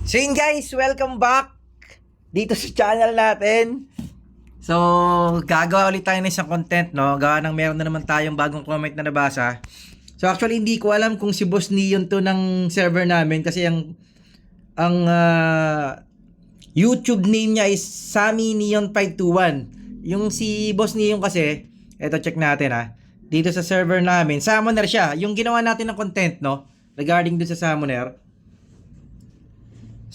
So yun guys, welcome back dito sa channel natin. So, gagawa ulit tayo ng isang content, no? Gawa ng meron na naman tayong bagong comment na nabasa. So actually hindi ko alam kung si Boss Neon to ng server namin kasi ang YouTube name niya is Sammy Neon 521. Yung si Boss Neon kasi, eto check natin ha. Dito sa server namin, summoner siya. Yung ginawa natin ng content, no? Regarding dun sa summoner.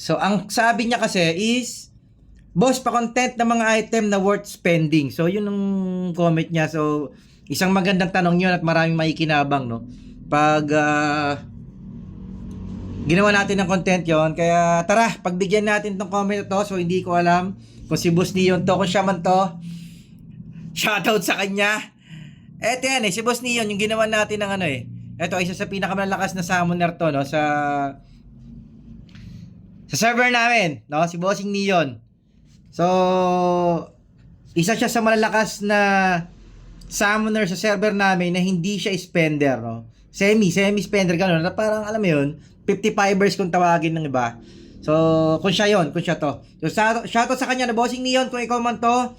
So, ang sabi niya kasi is, boss, pa-content ng mga item na worth spending. So, yun ang comment niya. So, isang magandang tanong yun at maraming makikinabang, no? Pag ginawa natin ng content yon. Kaya, tara, pagbigyan natin tong comment na to. So, hindi ko alam kung si Boss Neon to, kung siya man to. Shoutout sa kanya. Eto yan si Boss Neon, yung ginawa natin ng Eto, isa sa pinakamalakas na summoner to, no? Sa server namin, no? Si Bossing Neon. So, isa siya sa malalakas na summoner sa server namin na hindi siya spender, no? Semi-spender gano'n. Na parang, alam mo yun, 55ers kung tawagin ng iba. So, kung siya to. So, shoutout sa kanya na Bossing Neon kung ikaw man to.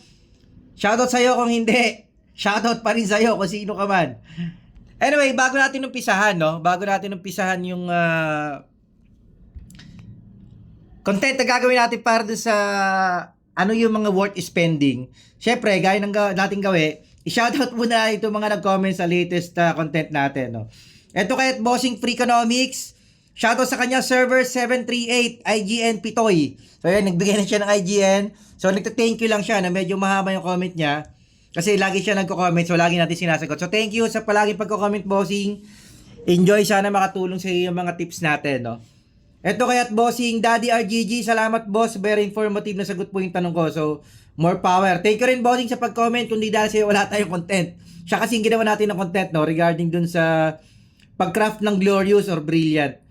Shoutout sa'yo kung hindi. Shoutout pa rin sa'yo kung sino ka man. Anyway, bago natin umpisahan, no? Bago natin umpisahan yung content na gagawin natin para dun sa ano yung mga worth spending. Syempre, gaya ng natin gawin, i-shoutout muna ito mga nag-comment sa latest content natin. No? Ito kay Bossing Freakonomics. Shoutout sa kanya, server 738 IGN Pitoy. So yan, nagbigay na siya ng IGN. So nagta-thank you lang siya na medyo mahaba yung comment niya. Kasi lagi siya nagko-comment, so lagi natin sinasagot. So thank you sa palaging pagko-comment, Bossing. Enjoy, sana makatulong sa iyo yung mga tips natin, no? Ito kay Bossing Daddy RGG, salamat boss, very informative na sagot po yung tanong ko. So, more power. Thank you rin Bossing sa pag-comment, kundi dahil sa'yo wala tayong content. Siya kasi yung ginawa natin ng content, no, regarding dun sa pag-craft ng Glorious or Brilliant.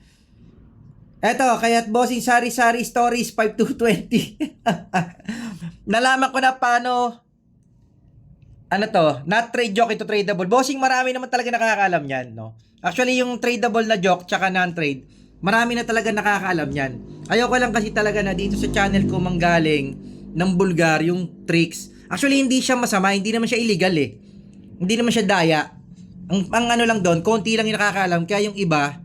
Ito, kay Bossing Sari Stories 5220. Nalaman ko na paano not trade joke ito tradable. Bossing, marami naman talaga nakakaalam yan, no? Actually, yung tradable na joke tsaka non-trade, marami na talaga nakakaalam yan. Ayoko lang kasi talaga na dito sa channel ko manggaling ng bulgar yung tricks. Actually, hindi siya masama, hindi naman siya illegal Hindi naman siya daya. Ang ano lang doon, konti lang yung nakakaalam, kaya yung iba,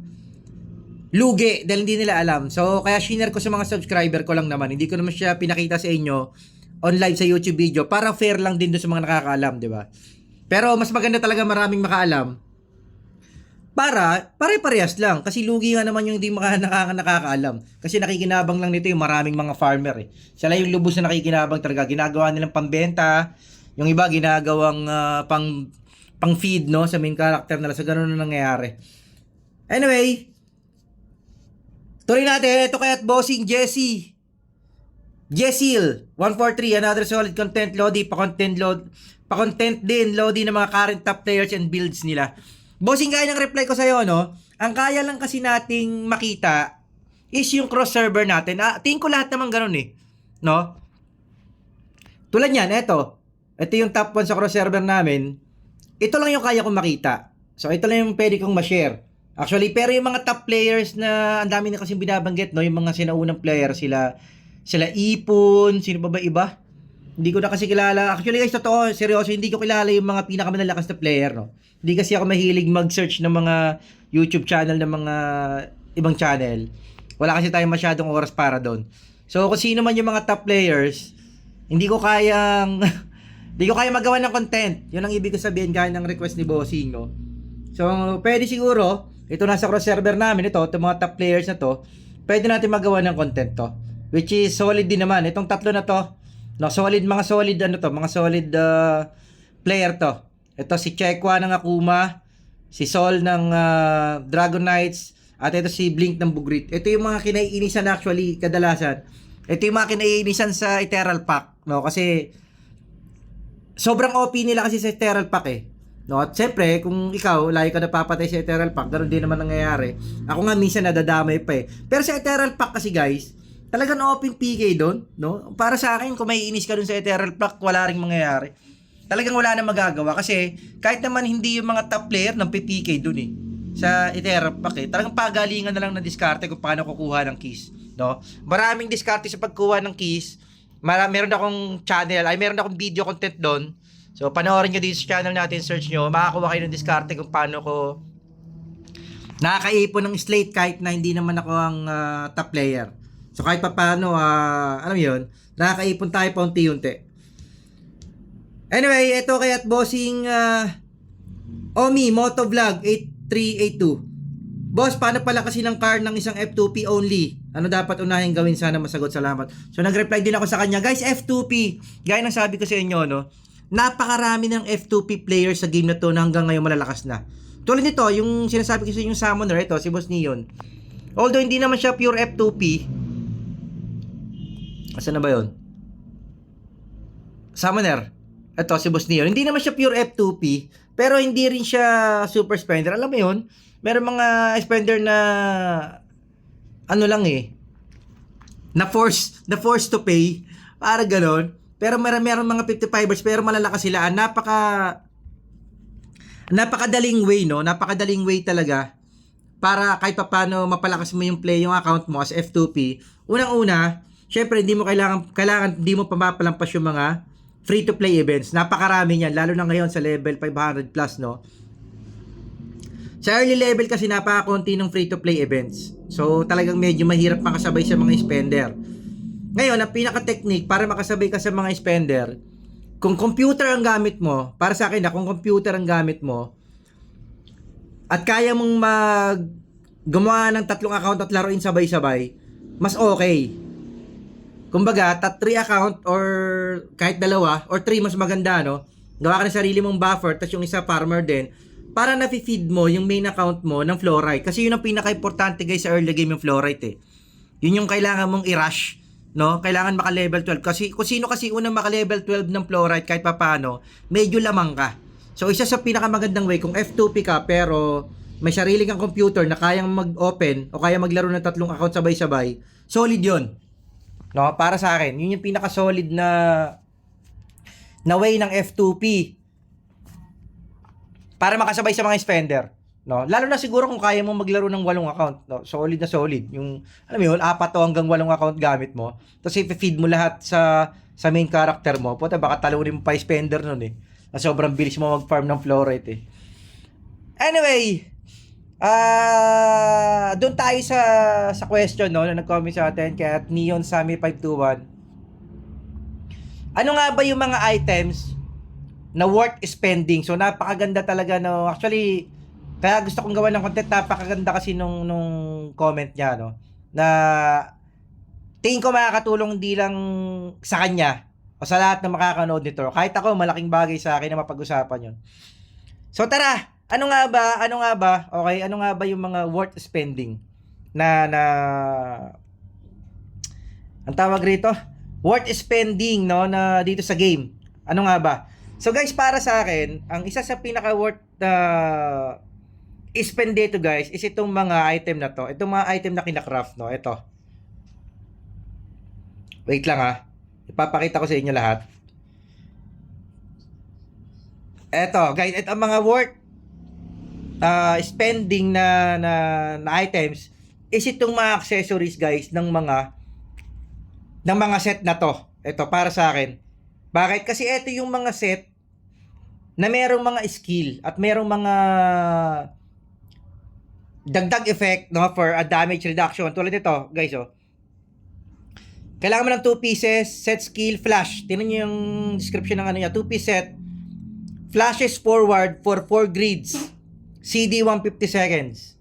lugi dahil hindi nila alam. So, kaya share ko sa mga subscriber ko lang naman. Hindi ko naman siya pinakita sa inyo on live sa YouTube video para fair lang din doon sa mga nakakaalam, di ba? Pero mas maganda talaga maraming makaalam para pare-parehas lang kasi lugi nga naman yung hindi nakakaalam kasi nakikinabang lang nito yung maraming mga farmer sila yung lubos na nakikinabang talaga, ginagawa nilang pambenta, yung iba ginagawang pang feed, no, sa main character nila. So ganun na nangyayari. Anyway, tuloy natin. Ito kay Bossing Jessil 143, another solid content Lodi, pa-content din Lodi ng mga current top players and builds nila. Bossing, kaya ng reply ko sa'yo, no? Ang kaya lang kasi nating makita is yung cross server natin. Tingin ko lahat naman ganun no? Tulad yan, ito yung top 1 sa cross server namin. Ito lang yung kaya kong makita. So, ito lang yung pwede kong ma-share. Actually, pero yung mga top players na ang dami na kasing binabanggit, no? Yung mga sinaunang players, sila Ipon, sino ba iba? Hindi ko na kasi kilala. Actually guys, totoo, seryoso, hindi ko kilala yung mga pinakamalalakas na player, no? Hindi kasi ako mahilig mag-search ng mga YouTube channel ng mga ibang channel. Wala kasi tayong masyadong oras para doon. So, kung sino man yung mga top players, hindi ko kayang magawa ng content. Yun ang ibig ko sabihin kaya ng request ni Bossing, no? So, pwede siguro, ito nasa cross server namin, itong mga top players na to, pwede natin magawa ng content to. Which is solid din naman. Itong tatlo na to, no, mga solid player to. Ito si Chekwa ng Akuma, si Sol ng Dragon Knights, at ito si Blink ng Bugrit. Ito yung mga kinaiinisan actually kadalasan. Ito yung mga kinaiinisan sa Ethereal Pack, no? Kasi sobrang OP nila kasi sa Ethereal Pack no? At syempre, kung ikaw lagi ka napapatay sa Ethereal Pack, ganoon din naman nangyayari. Ako nga minsan nadadamay pa Pero sa Ethereal Pack kasi guys, talagang open PK doon, no? Para sa akin, kung may inis ka doon sa Ethereal Pack, wala ring mangyayari. Talagang wala na magagawa kasi kahit naman hindi yung mga top player ng PPK doon sa Ethereal Pack talagang pagalingan na lang na diskarte kung paano kukuha ng keys. no? Maraming diskarte sa pagkuha ng keys. Meron akong channel, meron akong video content doon. So, panoorin nyo dito sa channel natin, search nyo, makakuha kayo ng diskarte kung paano ko nakakaipon ng slate kahit na hindi naman ako ang top player. So, kahit pa paano, alam yun, nakakaipon tayo pa unti-unti. Anyway, ito kay at bossing Omi Motovlog 8382. Boss, paano pala kasi ng car ng isang F2P only? Ano dapat unahin gawin? Sana masagot, salamat. So nag-reply din ako sa kanya, guys, F2P, gaya ng sabi ko sa inyo, no, napakarami ng F2P players sa game na to na hanggang ngayon malalakas na. Tulad nito, yung sinasabi ko sa inyo, yung Summoner, ito, si Boss Neon. Although hindi naman siya pure F2P. Asan na ba yun? Summoner. Ito, si Boss Neon. Hindi naman siya pure F2P, pero hindi rin siya super spender. Alam mo yun? Meron mga spender na ano lang na force to pay para gano'n. Pero meron mga 55ers pero malalakas sila. Napakadaling way, no? Napakadaling way talaga para kahit paano mapalakas mo yung account mo as F2P. Unang-una, syempre hindi mo kailangan hindi mo pamapalampas yung mga free to play events. Napakarami niyan lalo na ngayon sa level 500 plus, no? Sa early level kasi napakakunti ng free-to-play events. So, talagang medyo mahirap makasabay sa mga spender. Ngayon, ang pinaka-technique para makasabay ka sa mga spender, kung computer ang gamit mo, para sa akin kung computer ang gamit mo, at kaya mong gumawa ng 3 account at laruin sabay-sabay, mas okay. Kumbaga, 3 account or kahit 2 or 3 mas maganda, no? Gawa ka ng sarili mong buffer, tapos yung isa farmer din, para na-feed mo yung main account mo ng Flowrite. Kasi yun ang pinaka-importante guys sa early game yung Flowrite Yun yung kailangan mong i-rush, no? Kailangan maka-level 12. Kasi kung sino kasi unang maka-level 12 ng Flowrite kahit papaano, medyo lamang ka. So isa sa pinakamagandang way kung F2P ka pero may sarili kang computer na kayang mag-open o kaya maglaro ng 3 account sabay-sabay, solid yun. No? Para sa akin, yun yung pinaka-solid na way ng F2P. Para makasabay sa mga spender, no? Lalo na siguro kung kaya mo maglaro ng 8 account, no? Solid na solid. Yung alam mo yun, 4 hanggang 8 account gamit mo. Tapos i-feed mo lahat sa main character mo. Puta, baka talunin mo pa yung spender nun Na sobrang bilis mo mag-farm ng Flowrite Anyway, doon tayo sa question, no, na nag-comment sa atin kaya Neon Sammy 521. Ano nga ba yung mga items na worth spending? So napakaganda talaga, no. Actually, kaya gusto kong gawa ng content, napakaganda kasi nung comment niya, no. Na tingin ko makakatulong di lang sa kanya o sa lahat ng makakanood nito. Kahit ako, malaking bagay sa akin na mapag-usapan 'yon. So tara, ano nga ba? Okay, ano nga ba yung mga worth spending na ang tawag rito? Worth spending, no, na dito sa game. Ano nga ba? So guys, para sa akin, ang isa sa pinaka-worth spend dito guys is itong mga item na to. Itong mga item na kinakraft, no? Ito. Wait lang ipapakita ko sa inyo lahat. Ito, guys, ito ang mga worth spending na items is itong mga accessories guys ng mga set na to. Ito para sa akin. Bakit? Kasi ito yung mga set na merong mga skill at merong mga dagdag effect, no, for a damage reduction. Tulad nito, guys, Kailangan mo ng 2 pieces, set skill, flash. Tingnan niyo yung description ng 2-piece set. Flashes forward for 4 grids. CD 150 seconds.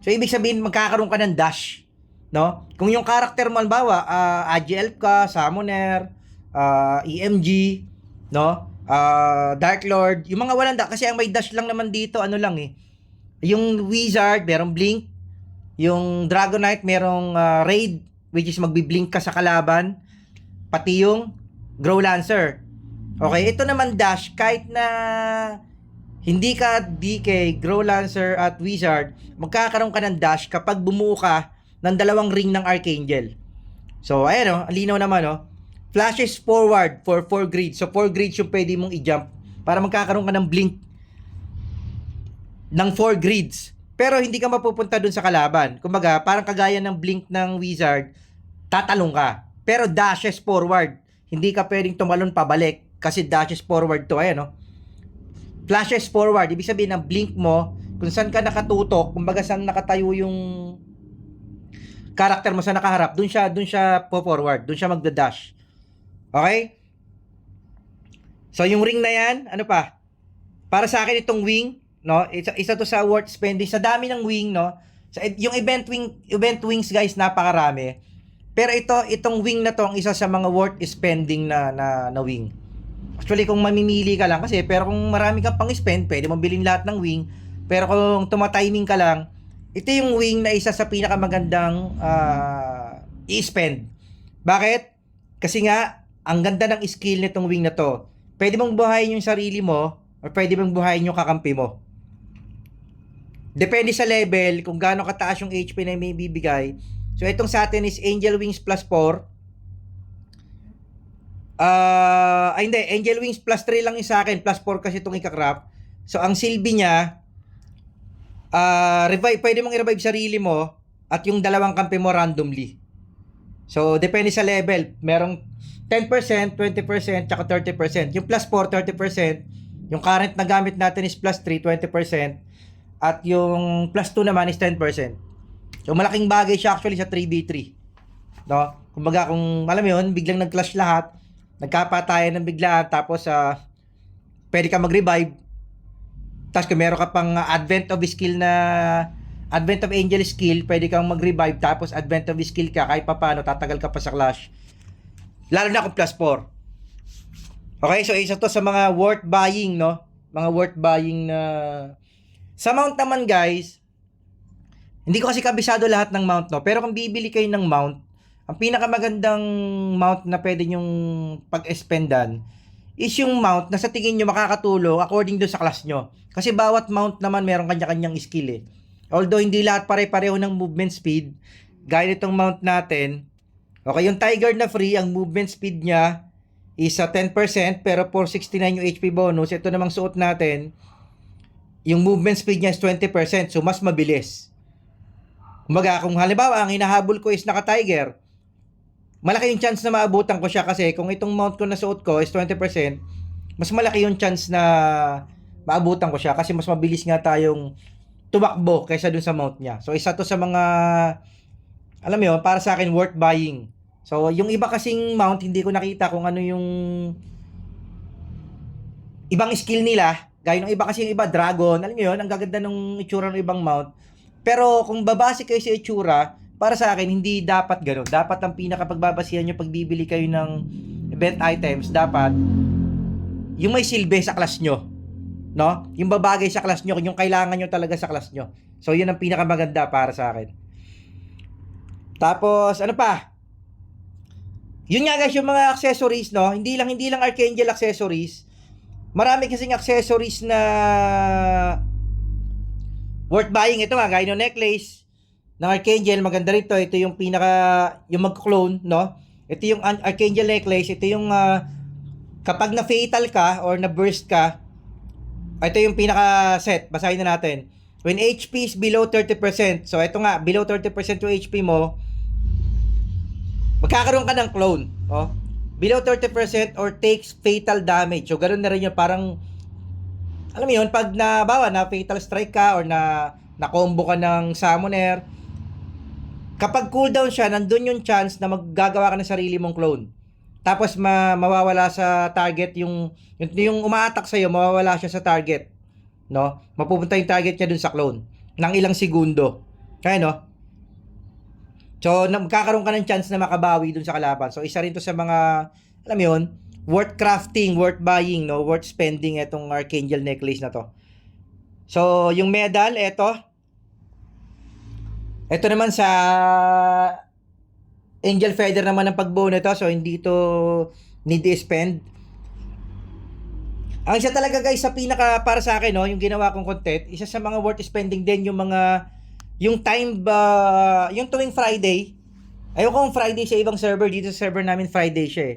So, ibig sabihin, magkakaroon ka ng dash, no? Kung yung character mo, halimbawa, AGL ka, Summoner, EMG, no? Dark Lord, yung mga walang kasi ang may dash lang naman dito, yung Wizard, merong Blink, yung Dragonite, merong Raid, which is magbi-blink ka sa kalaban, pati yung Grow Lancer. Okay, ito naman dash, kahit na hindi ka DK, Grow Lancer at Wizard, magkakaroon ka ng dash kapag bumuo ka ng 2 ring ng Archangel. So, ayan linaw naman Flashes forward for 4 grids. So 4 grids yung pwede mong i-jump para magkakaroon ka ng blink ng 4 grids. Pero hindi ka mapupunta dun sa kalaban. Kumbaga, parang kagaya ng blink ng Wizard, tatalong ka. Pero dashes forward. Hindi ka pwedeng tumalon pabalik kasi dashes forward to. Ayan, no? Flashes forward. Ibig sabihin, ang blink mo, kung saan ka nakatutok, kumbaga saan nakatayo yung character mo sa nakaharap, dun siya forward, dun siya magda-dash. Okay? So, yung ring na yan, ano pa? Para sa akin itong wing, no? Isa to sa worth spending. Sa dami ng wing, no? Yung event wings, guys, napakarami. Pero itong wing na to, ang isa sa mga worth spending na wing. Actually, kung mamimili ka lang kasi, pero kung marami kang pang spend, pwede mong bilhin lahat ng wing. Pero kung tumatiming ka lang, ito yung wing na isa sa pinakamagandang i-spend. Bakit? Kasi nga, ang ganda ng skill nitong wing na to. Pwede mong buhayin yung sarili mo or pwede mong buhayin yung kakampi mo. Depende sa level kung gaano kataas yung HP na may bibigay. So, itong sa atin is Angel Wings plus 4. Hindi. Angel Wings plus 3 lang yung sa akin. Plus 4 kasi itong ika-craft. So, ang silbi niya, pwede mong i-revive sarili mo at yung dalawang kampi mo randomly. So, depende sa level. Merong 10%, 20%, tsaka 30%. Yung plus 4, 30%. Yung current na gamit natin is plus 3, 20%. At yung plus 2 naman is 10%. So, malaking bagay siya actually sa 3v3. No? Kumbaga, kung alam mo yun, biglang nag-clash lahat, nagkapatayan ng biglaan, tapos pwede ka mag-revive. Tapos kung meron ka pang Advent of Angel skill, pwede kang mag-revive, tapos Advent of skill ka, kahit pa paano, tatagal ka pa sa clash. Lalo na kung plus 4. Okay, so isa to sa mga worth buying, no? Mga worth buying na... Sa mount naman, guys, hindi ko kasi kabisado lahat ng mount, no? Pero kung bibili kayo ng mount, ang pinakamagandang mount na pwede nyong pag-spendan is yung mount na sa tingin nyo makakatulong according doon sa class nyo. Kasi bawat mount naman meron kanya-kanyang skill eh. Although hindi lahat pare-pareho ng movement speed, gaya nitong mount natin. Okay, yung Tiger na free, ang movement speed niya is 10%, pero 469 yung HP bonus. Ito namang suot natin, yung movement speed niya is 20%, so mas mabilis. Kumbaga, kung halimbawa, ang hinahabol ko is naka-Tiger, malaki yung chance na maabutan ko siya kasi kung itong mount ko na suot ko is 20%, mas malaki yung chance na maabutan ko siya kasi mas mabilis nga tayong tumakbo kaysa dun sa mount niya. So, isa to sa mga, alam mo yun, para sa akin, worth buying. So, yung iba kasing mount, hindi ko nakita kung ano yung ibang skill nila. Gaya ng iba kasi yung iba, dragon. Alam mo yun, ang gaganda ng itsura ng ibang mount. Pero kung babase kayo sa itsura, para sa akin, hindi dapat gano'n. Dapat ang pinakapagbabasihan nyo pag bibili kayo ng event items, dapat yung may silbi sa class nyo. No? Yung babagay sa class nyo, yung kailangan nyo talaga sa class nyo. So, yun ang pinakamaganda para sa akin. Tapos, ano pa? Yun nga guys, yung mga accessories, no? Hindi lang Archangel accessories. Marami kasing accessories na worth buying. Ito nga, gaya ng necklace ng Archangel, maganda rito. Ito yung yung mag-clone, no? Ito yung Archangel necklace. Ito yung kapag na-fatal ka or na-burst ka, ito yung pinaka-set. Basahin na natin. When HP is below 30%. So, ito nga, below 30% yung HP mo, magkakaroon ka ng clone. Oh. Below 30% or takes fatal damage. So, ganoon na rin yun. Parang, alam mo yun, pag na fatal strike ka or na-combo ka ng summoner, kapag cooldown siya, nandun yung chance na maggagawa ka ng sarili mong clone. Tapos, mawawala sa target yung uma-attack sa'yo, mawawala siya sa target. No? Mapupunta yung target niya dun sa clone ng ilang segundo. Kaya, no? So, magkakaroon ka ng chance na makabawi dun sa kalaban. So, isa rin to sa mga, alam mo yun, worth crafting, worth buying, no? Worth spending itong Archangel necklace na to. So, yung medal, ito. Ito naman sa Angel Feather naman ang pagbuo nito. So, hindi to need to spend. Ang isa talaga guys, sa pinaka para sa akin, no, yung ginawa kong content, isa sa mga worth spending din yung mga yung yung tuwing Friday. Ayoko kung Friday sa ibang server, dito sa server namin Friday siya eh.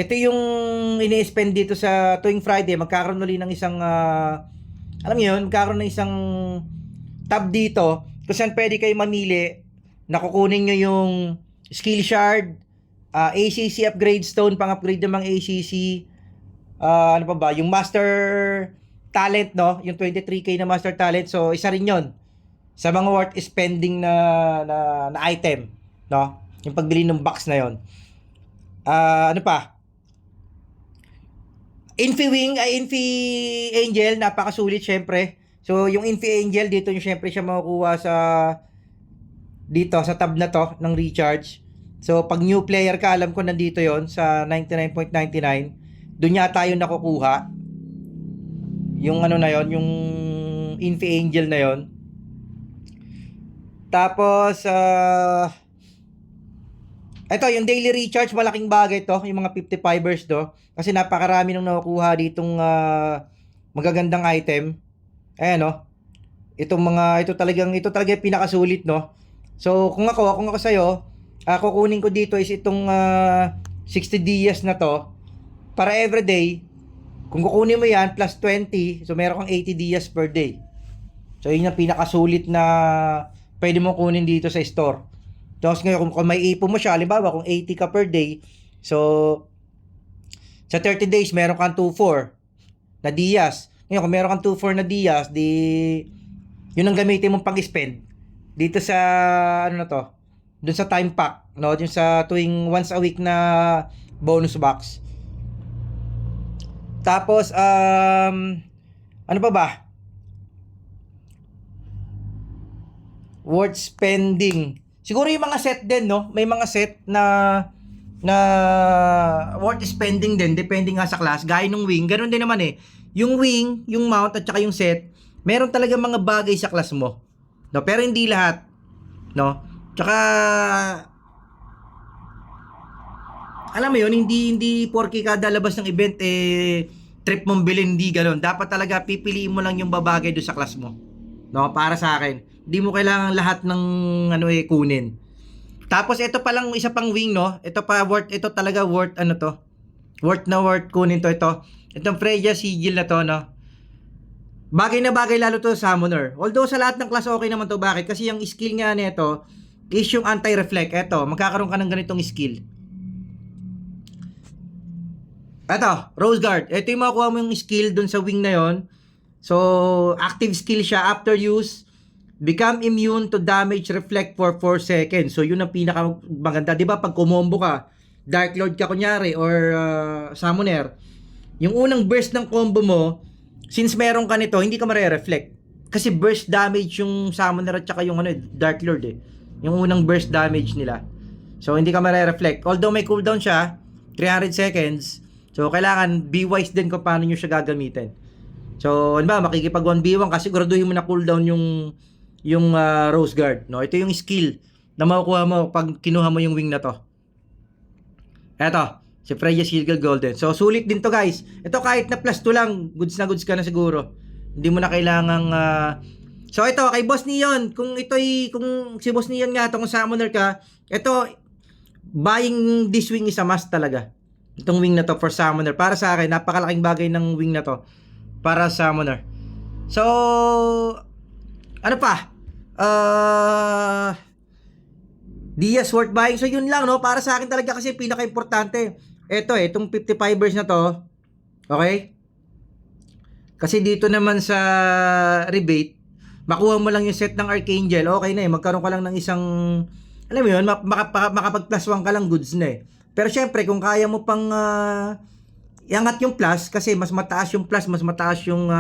Ito yung ini-spend dito sa tuwing Friday, magkakaroon ulit ng isang alam mo yun, magkakaroon ng isang tab dito kung saan pwede kayo mamili na kukunin nyo yung skill shard, ACC upgrade stone, pang-upgrade ng mga ACC, ano pa ba, yung master talent, no? Yung 23k na master talent. So, isa rin yon sa mga worth spending na item, no? Yung pagbili ng box na yon. Ano pa? Infi Angel, napakasulit syempre. So, yung Infi Angel, dito nyo syempre siya makukuha dito sa tab na to ng recharge. So, pag new player ka, alam ko nandito yon sa 99.99. Doon yata yung nakukuha. Yung ano na yon, yung Infi Angel na yon. Tapos, ito, yung daily recharge, malaking bagay to, yung mga 55ers do. Kasi napakarami nung nakukuha ditong magagandang item. Ayan, no? Ito talaga yung pinakasulit, no? So, kung ako sa'yo, kukunin ko dito is itong 60 dias na to. Para everyday, kung kukunin mo yan, plus 20, so meron kang 80 dias per day. So, yun yung pinakasulit na pwede mo kunin dito sa store. Tapos ngayon, kung may ipon mo siya, halimbawa, kung 80 ka per day, so, sa 30 days, meron kang 2-4 na dias. Ngayon, kung meron kang 2-4 na dias, yun ang gamitin mong pang-spend. Dito sa, ano na to, dun sa time pack, no? Dun sa tuwing once a week na bonus box. Tapos, ano pa ba? Worth spending. Siguro yung mga set din, no? May mga set na worth spending din, depending nga sa class. Gaya ng wing, ganun din naman eh. Yung wing, yung mount, at saka yung set, meron talaga mga bagay sa class mo. No? Pero hindi lahat. No? Tsaka, alam mo yun, hindi porke kada labas ng event, trip mong bilhin, hindi ganun. Dapat talaga pipiliin mo lang yung babagay doon sa class mo. No? Para sa akin, hindi mo kailangan lahat ng kunin. Tapos ito pa lang isa pang wing, no? Ito talaga worth Worth kunin to ito. Itong Freya Sigil na to, no? Bagay na bagay lalo to sa Summoner. Although sa lahat ng class okay naman to. Bakit? Kasi yung skill nga nito is yung anti-reflect. Ito, magkakaroon ka ng ganitong skill. Ito, Rose Guard. Ito yung makuha mo yung skill dun sa wing na yon. So, active skill siya after use. Become immune to damage reflect for 4 seconds. So, yun ang pinaka maganda. Diba, pag kumombo ka, Dark Lord ka kunyari, or Summoner, yung unang burst ng combo mo, since meron ka nito, hindi ka mare-reflect. Kasi burst damage yung Summoner at saka yung Dark Lord eh. Yung unang burst damage nila. So, hindi ka mare-reflect. Although may cooldown siya, 300 seconds. So, kailangan be wise din kung paano nyo siya gagamitin. So, ano ba, makikipag 1v1 kasi siguraduhin mo na cooldown yung Rose Guard, no? Ito yung skill na makukuha mo pag kinuha mo yung wing na to. Eto, si Freya Sigil Golden. So, sulit din to, guys. Ito kahit na plus 2 lang, goods na goods ka na siguro. Hindi mo na kailangang So, ito, kay Boss Neon, kung si Boss Neon nga, kung Summoner ka, ito, buying this wing is a must talaga. Itong wing na to for Summoner. Para sa akin, napakalaking bagay ng wing na to para Summoner. So, ano pa? Dias worth buying. So, yun lang, no? Para sa akin talaga kasi pinaka-importante. Ito itong 55ers na to. Okay? Kasi dito naman sa rebate, makuha mo lang yung set ng Archangel. Okay na eh. Magkaroon ka lang ng isang, alam mo yun, makapag plus 1 ka lang, goods na eh. Pero syempre, kung kaya mo pang iangat yung plus, kasi mas mataas yung plus, mas mataas yung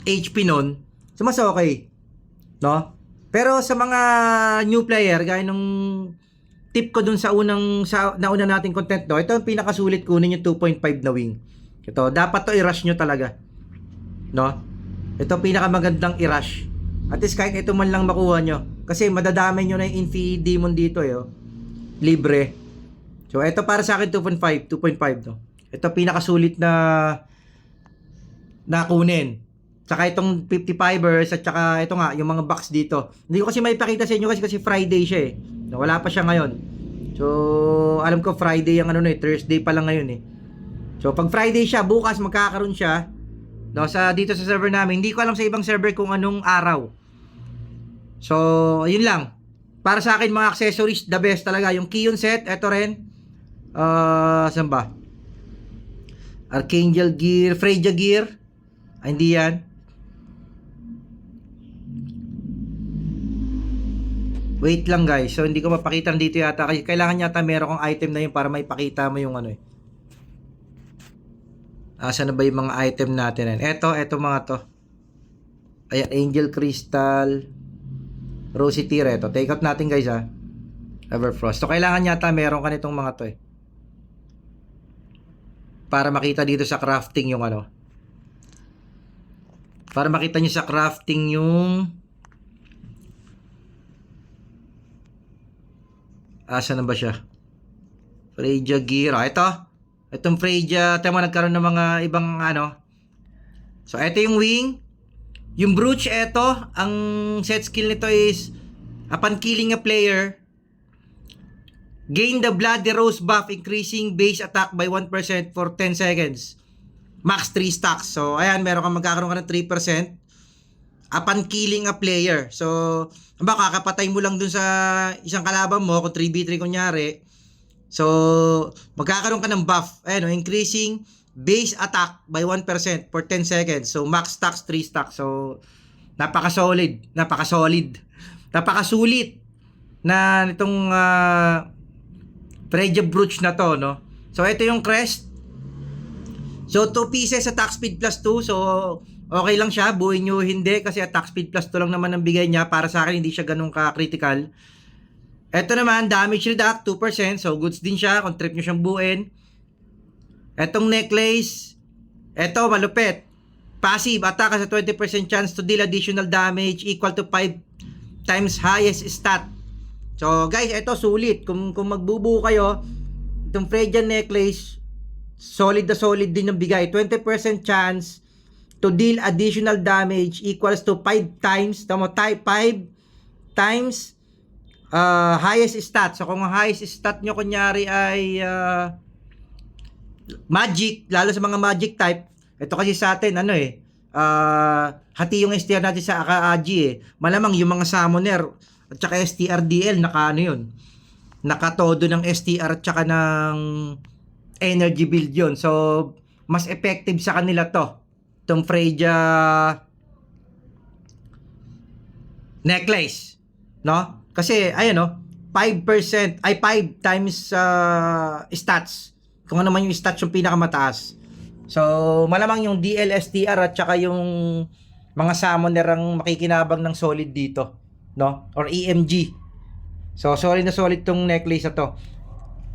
HP nun, so mas okay. No? Pero sa mga new player, gaya nung tip ko dun sa nauna nating content, no? Ito ang pinakasulit kunin yung 2.5 na wing. Ito, dapat to i-rush nyo talaga. No? Ito pinakamagandang i-rush. At least kahit ito man lang makuha nyo. Kasi madadamay nyo na yung Infi Demon dito, libre. So, ito para sa akin 2.5, no? Ito pinakasulit na kunin. Saka itong 55ers at saka ito nga, yung mga box dito. Hindi ko kasi maipakita sa inyo kasi Friday siya eh. Wala pa siya ngayon. So, alam ko Friday yung Thursday pa lang ngayon eh. So, pag Friday siya, bukas magkakaroon siya. No, dito sa server namin. Hindi ko alam sa ibang server kung anong araw. So, yun lang. para sa akin mga accessories, the best talaga. Yung Kion set, eto rin. Saan ba? Archangel Gear, Freya Gear. Ay, hindi yan. Wait lang guys. So, hindi ko mapakita dito yata. Kasi kailangan yata meron kong item na yun para may pakita mo yung ano eh. Saan na ba yung mga item natin? Eto mga to. Ayan, Angel Crystal. Rosy Tear. Eto. Take out natin guys ha. Everfrost. So, kailangan yata meron ka nitong mga to eh. Para makita dito sa crafting yung ano. Para makita nyo sa crafting yung asa na ba siya? Freya Gear. Ito. Itong Freya. Tama nagkaroon ng mga ibang ano. So, ito yung wing. Yung brooch, ito. Ang set skill nito is upon killing a player, gain the Bloody Rose buff, increasing base attack by 1% for 10 seconds. Max 3 stacks. So, ayan, magkakaroon ka ng 3% upon killing a player. So, kakapatay mo lang dun sa isang kalaban mo, kung 3v3 kunyari. So, magkakaroon ka ng buff. Ayan, increasing base attack by 1% for 10 seconds. So, max stacks, 3 stacks. So, napaka-solid. Napakasulit na nitong Freya Brooch na to, no? So, ito yung crest. So, 2 pieces attack speed plus 2. So, okay lang siya. Buuin nyo hindi kasi attack speed plus 2 lang naman ang bigay niya. Para sa akin, hindi siya ganun ka-critical. Ito naman, damage reduct, 2%. So, goods din siya kung trip nyo siyang buuin. Etong necklace, ito, malupit. Passive, attack has a 20% chance to deal additional damage equal to 5 times highest stat. So, guys, ito, sulit. Kung magbubuo kayo, itong Freya necklace, solid na solid din yung bigay. 20% chance to deal additional damage equals to 5 times, 5 times highest stat. So, kung ang highest stat nyo kunyari ay magic, lalo sa mga magic type, ito kasi sa atin, hati yung STR natin sa AKAG eh. Malamang yung mga summoner at saka STRDL, nakatodo ng STR at saka ng energy build yun. So, mas effective sa kanila itong Freya necklace, no? Kasi, ayan, 5% ay 5 times stats. Kung ano man yung stats yung pinakamataas. So, malamang yung DLSTR at saka yung mga summoner ang makikinabang ng solid dito, no? Or EMG. So, solid na solid tong necklace na to.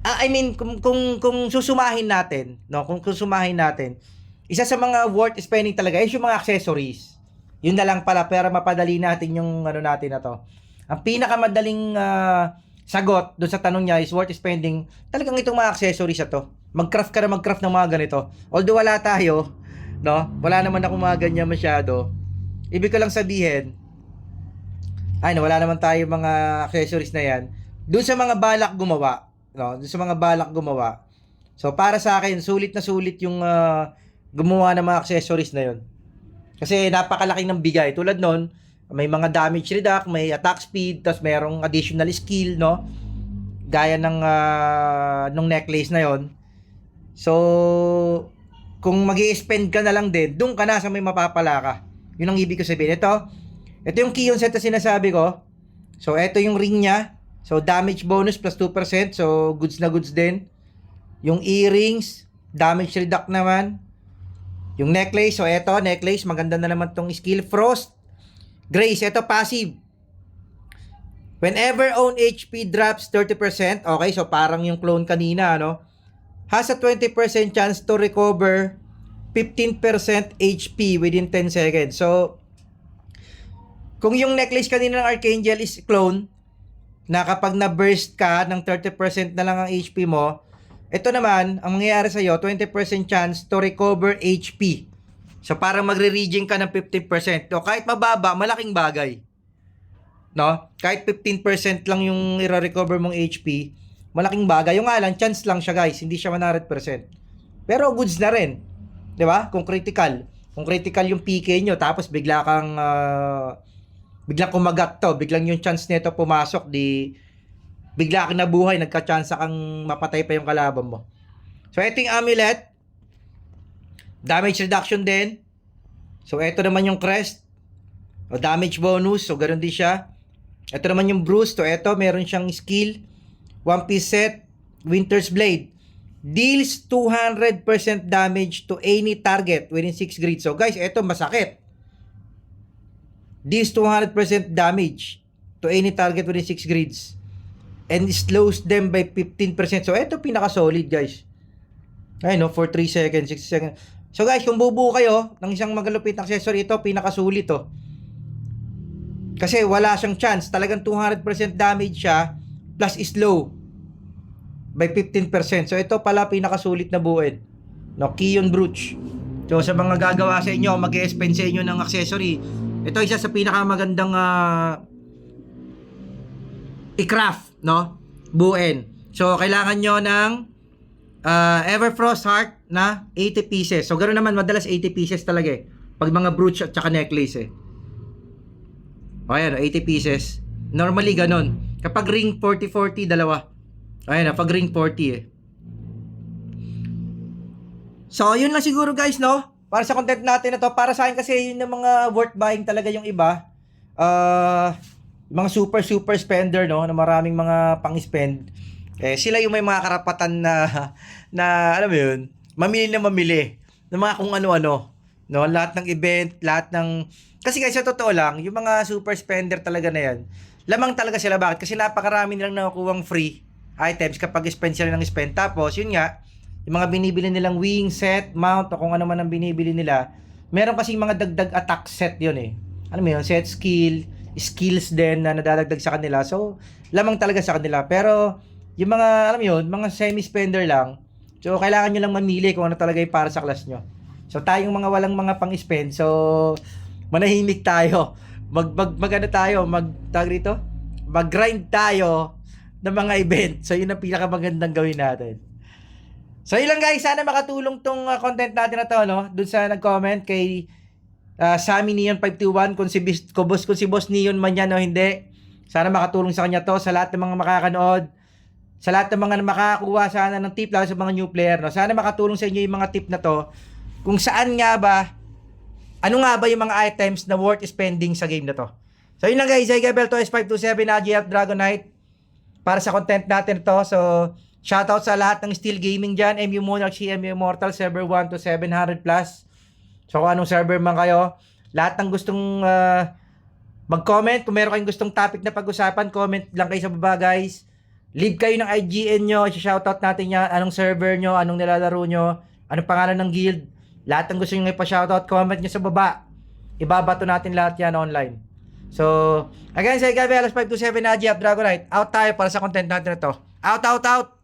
I mean, kung susumahin natin, no? Kung susumahin natin, isa sa mga worth spending talaga is yung mga accessories. Yun na lang pala, para mapadali natin yung ano natin na to. Ang pinakamadaling sagot doon sa tanong niya is worth spending talagang itong mga accessories na to. Mag-craft ng mga ganito. Although wala tayo, no? Wala naman ako mga ganyan masyado. Ibig ko lang sabihin, wala naman tayo mga accessories na yan. Doon sa mga balak gumawa, no? Doon sa mga balak gumawa. So, para sa akin, sulit na sulit yung gumawa ng mga accessories na yun. Kasi napakalaki ng bigay. Tulad nun, may mga damage reduct, may attack speed, tapos merong additional skill, no? Gaya ng nung necklace na yon. So, kung mag-i-spend ka na lang din, doon ka na sa may mapapala ka. Yun ang ibig ko sabihin. Ito yung Kion set na sinasabi ko. So, ito yung ring niya. So, damage bonus plus 2%. So, goods na goods din. Yung earrings, damage reduct naman. Yung necklace, so ito, necklace, maganda na naman tong skill. Frost, Grace, ito passive. Whenever own HP drops 30%, okay, so parang yung clone kanina, has a 20% chance to recover 15% HP within 10 seconds. So, kung yung necklace kanina ng Archangel is clone, na kapag na-burst ka ng 30% na lang ang HP mo, ito naman, ang mangyayari sa'yo, 20% chance to recover HP. So, parang magre-regen ka ng 50%. So, kahit mababa, malaking bagay. No? Kahit 15% lang yung i-recover mong HP, malaking bagay. Yung nga lang, chance lang siya guys. Hindi siya 100%. Pero goods na rin. 'Di ba? Kung critical yung PK nyo, tapos bigla kang biglang kumagat to, biglang yung chance nito pumasok, di bigla kang nabuhay, nagka-chance kang mapatay pa yung kalaban mo. So, ito yung amulet. Damage reduction din. So, ito naman yung crest. O, damage bonus. So, ganoon din siya. Ito naman yung bruise. So, ito, meron siyang skill. One piece set. Winter's Blade. Deals 200% damage to any target within 6 grids. So, guys, ito masakit. Deals 200% damage to any target within 6 grids. And slows them by 15%. So, ito pinaka-solid, guys. Ayun, no? For 3 seconds, 6 seconds. So, guys, kung bubuo kayo ng isang magalupit na accessory, ito, pinaka-sulit, to. Kasi wala siyang chance. Talagang 200% damage siya, plus slow by 15%. So, ito pala pinaka-sulit na buuin. No? Kion Brooch. So, sa mga gagawa sa inyo, mag-e-spend sa inyo ng accessory, ito isa sa pinakamagandang i-craft, no? Buuin. So, kailangan nyo ng Everfrost Heart na 80 pieces. So, ganoon naman, madalas 80 pieces talaga eh. Pag mga brooch at saka necklace eh. O, ayan, 80 pieces. Normally, ganon. Kapag ring 40-40, dalawa. Ayan, pag ring 40 eh. So, yun lang siguro guys, no? Para sa content natin na to. Para sa akin kasi yun yung mga worth buying talaga yung iba. Mga super spender, no, na maraming mga pang-spend, eh sila yung may mga karapatan na alam mo yun, mamili ng mga kung ano-ano, no, lahat ng event, lahat ng, kasi guys, sa totoo lang, yung mga super spender talaga na yan, lamang talaga sila. Bakit? Kasi napakarami nilang nakukuhang free items kapag spend sila ng spend. Tapos yun nga, yung mga binibili nilang wing set, mount, o kung ano man ang binibili nila, meron kasing mga dagdag attack set yun eh. Ano mo yun, set skills din na nadadagdag sa kanila. So, lamang talaga sa kanila. Pero, yung mga, alam mo yun, mga semi-spender lang, so, kailangan nyo lang mamili kung ano talaga yung para sa class nyo. So, tayong mga walang mga pang-spend, so, manahimik tayo. Mag-ano tayo, mag-grind tayo ng mga event. So, yun ang pinakamagandang gawin natin. So, yun lang guys, sana makatulong tong content natin na to, no? Dun sa nag-comment kay Sammy Neon 521, kung si Boss Neon man yan o hindi, sana makatulong sa kanya to, sa lahat ng mga makakanood, sa lahat ng mga makakakuha sana ng tip, lalo sa mga new player, no? Sana makatulong sa inyo yung mga tip na to, kung saan nga ba, ano nga ba yung mga items na worth spending sa game na to. So yun lang guys, Gabel to S527 AGF Dragon Knight para sa content natin to. So shoutout sa lahat ng Steel Gaming dyan, MU Monarch, MU Immortal, server 1 to 700 plus. So kung anong server man kayo, lahat ng gustong mag-comment, kung meron kayong gustong topic na pag-usapan, comment lang kayo sa baba guys. Leave kayo ng IGN nyo, i-shoutout natin yan, anong server nyo, anong nilalaro nyo, anong pangalan ng guild. Lahat ng gusto nyo ipa-shoutout, comment nyo sa baba. Ibabato natin lahat yan online. So, again, sa Gabi, Alas 527 AGF Dragon Knight, out tayo para sa content natin na to. Out!